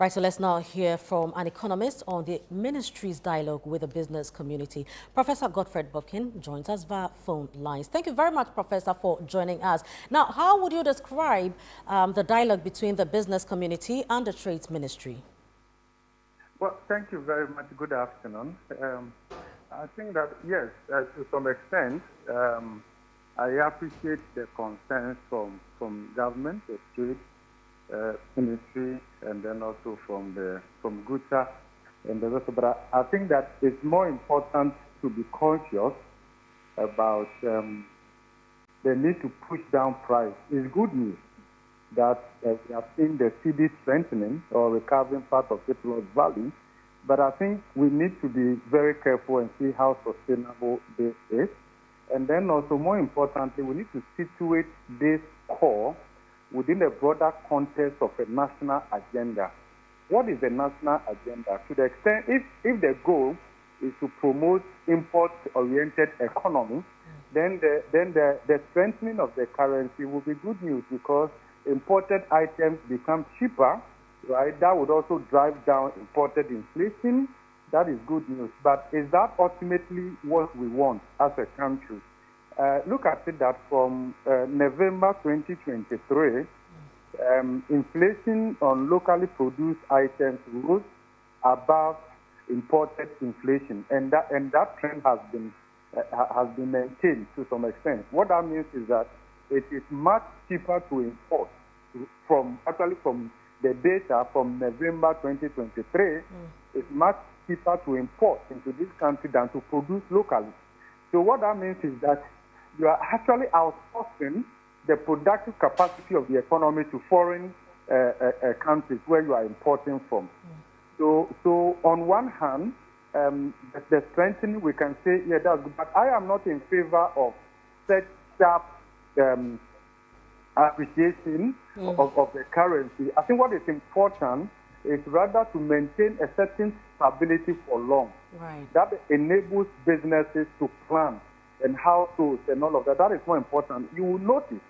Right, so let's now hear from an economist on the ministry's dialogue with the business community. Professor Bokpin joins us via phone lines. Thank you very much, Professor, for joining us. Now, how would you describe the dialogue between the business community and the trades ministry? Well, thank you very much. Good afternoon. I think that, yes, to some extent, I appreciate the concerns from government, the trade ministry, and then also from GUTA and the rest. But I think that it's more important to be conscious about the need to push down price. It's good news that we have seen the Cedi strengthening or recovering part of its lost value, but I think we need to be very careful and see how sustainable this is. And then also, more importantly, we need to situate this core within a broader context of a national agenda. What is the national agenda? To the extent, if the goal is to promote import-oriented economy, then the strengthening of the currency will be good news because imported items become cheaper, right? That would also drive down imported inflation. That is good news. But is that ultimately what we want as a country? Look at it that from November 2023, inflation on locally produced items rose above imported inflation, and that trend has been maintained to some extent. What that means is that it is much cheaper to import from the data from November 2023. It's much cheaper to import into this country than to produce locally. So what that means is that you are actually outsourcing the productive capacity of the economy to foreign countries where you are importing from. So on one hand, the strengthening, we can say, yeah, that's good. But I am not in favor of such sharp appreciation of the currency. I think what is important is rather to maintain a certain stability for long. Right. That enables businesses to plan and households and all of that. That is more important. You will notice,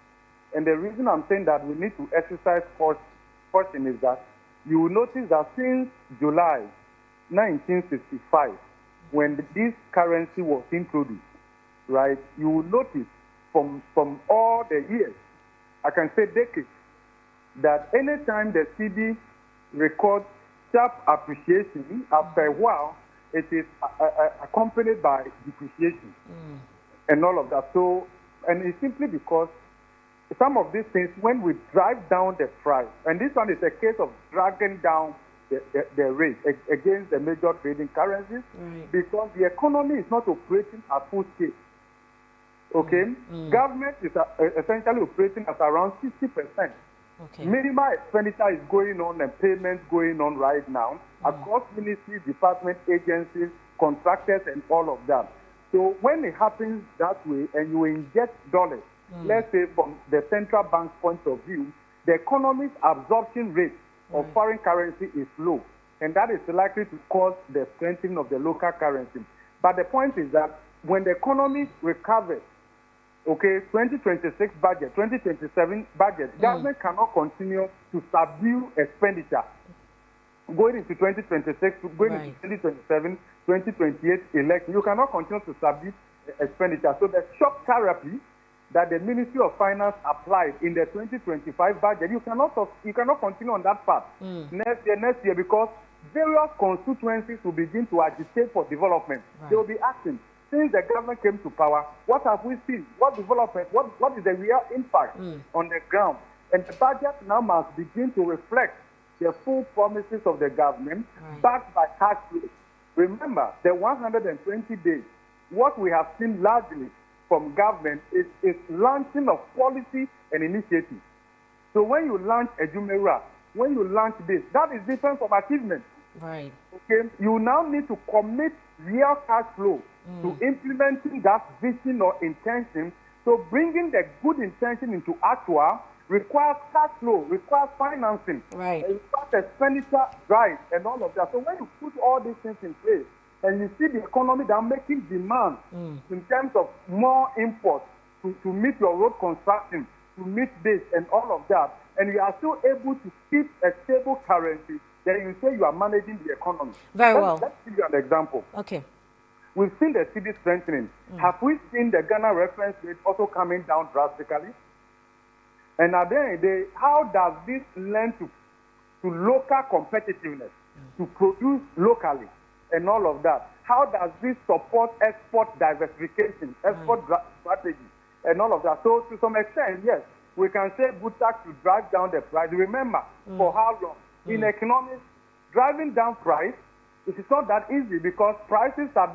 and the reason I'm saying that we need to exercise caution is that you will notice that since July 1965, when this currency was introduced, right, you will notice from all the years, I can say decades, that anytime the Cedi records sharp appreciation, after a while, it is accompanied by depreciation and all of that. So, and it's simply because some of these things, when we drive down the price, and this one is a case of dragging down the rate against the major trading currencies, because the economy is not operating at full scale. Okay? Government is essentially operating at around 60%. Okay. Minimal expenditure is going on and payments going on right now across ministries, department, agencies, contractors, and all of that. So when it happens that way and you inject dollars, let's say from the central bank's point of view, the economy's absorption rate of foreign currency is low, and that is likely to cause the strengthening of the local currency. But the point is that when the economy recovers, okay, 2026 budget, 2027 budget, government cannot continue to subdue expenditure. Going into 2026, going into 2027, 2028 election, you cannot continue to subdue expenditure. So the shock therapy that the Ministry of Finance applied in the 2025 budget, you cannot continue on that path next year, because various constituencies will begin to agitate for development. They will be asking, since the government came to power, what have we seen? What development? What is the real impact on the ground? And the budget now must begin to reflect the full promises of the government backed by cash flow. Remember, the 120 days, what we have seen largely from government is launching of policy and initiatives. So when you launch a Jumera, when you launch this, that is different from achievement. Right. Okay. You now need to commit real cash flow to implementing that vision or intention. So bringing the good intention into actual requires cash flow, requires financing, requires expenditure drive, and all of that. So when you put all these things in place, and you see the economy that are making demand in terms of more imports to meet your road construction, to meet this and all of that, and you are still able to keep a stable currency, then you say you are managing the economy. Very well. Let's give you an example. Okay. We've seen the Cedi strengthening. Have we seen the Ghana reference rate also coming down drastically? And at the end of the day, how does this lend to local competitiveness, to produce locally, and all of that? How does this support export diversification, export strategy, and all of that? So to some extent, yes, we can say good tax to drive down the price. Remember, for how long? In economics, driving down price, it is not that easy because prices are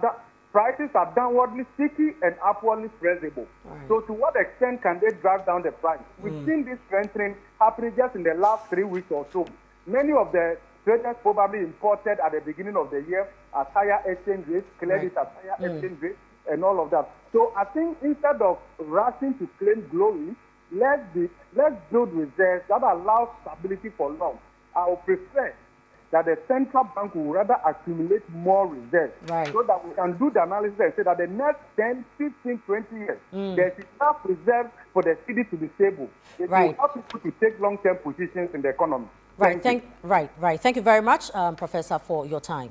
downwardly sticky and upwardly pressable. Right. So to what extent can they drive down the price? We've seen this strengthening happening just in the last 3 weeks or so. Many of the traders probably imported at the beginning of the year at higher exchange rates, credit at higher exchange rates, and all of that. So I think instead of rushing to claim glory, let's build reserves that allow stability for long. I would prefer that the central bank will rather accumulate more reserves so that we can do the analysis and say that the next 10, 15, 20 years, there's enough reserves for the city to be stable. It will help people to take long-term positions in the economy. Thank you very much, Professor, for your time.